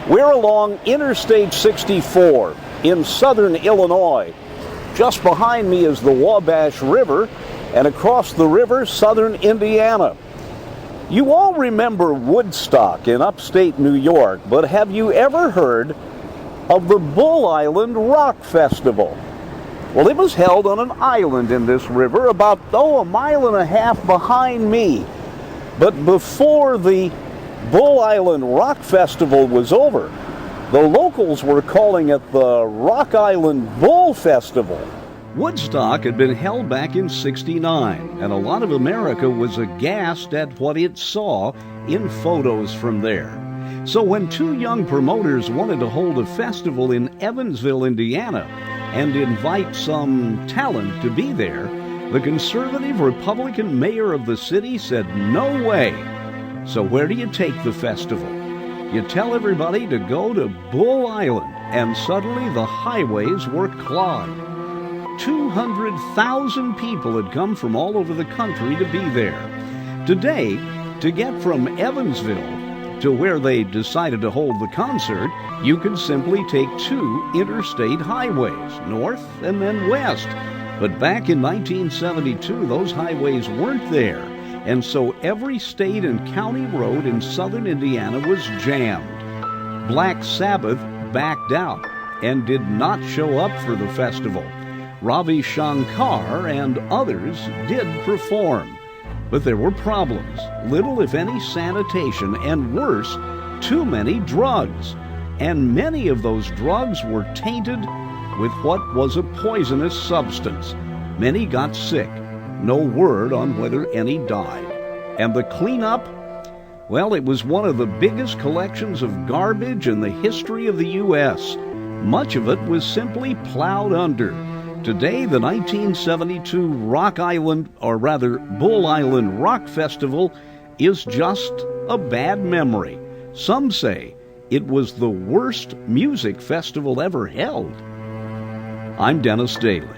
We're along Interstate 64 in southern Illinois. Just behind me is the Wabash River, and across the river, southern Indiana. You all remember Woodstock in upstate New York, but have you ever heard of the Bull Island Rock Festival? Well, it was held on an island in this river about, a mile and a half behind me. But before the Bull Island Rock Festival was over, the locals were calling it the Rock Island Bull Festival. Woodstock had been held back in '69, and a lot of America was aghast at what it saw in photos from there. So when two young promoters wanted to hold a festival in Evansville, Indiana, and invite some talent to be there, the conservative Republican mayor of the city said, "No way." So where do you take the festival? You tell everybody to go to Bull Island, and suddenly the highways were clogged. 200,000 people had come from all over the country to be there. Today, to get from Evansville to where they decided to hold the concert, you could simply take two interstate highways, north and then west. But back in 1972, those highways weren't there, and so every state and county road in southern Indiana was jammed. Black Sabbath backed out and did not show up for the festival. Ravi Shankar and others did perform. But there were problems, little if any sanitation, and worse, too many drugs. And many of those drugs were tainted with what was a poisonous substance. Many got sick. No word on whether any died. And the cleanup? Well, it was one of the biggest collections of garbage in the history of the U.S. Much of it was simply plowed under. Today, the 1972 Bull Island Rock Festival is just a bad memory. Some say it was the worst music festival ever held. I'm Dennis Daly.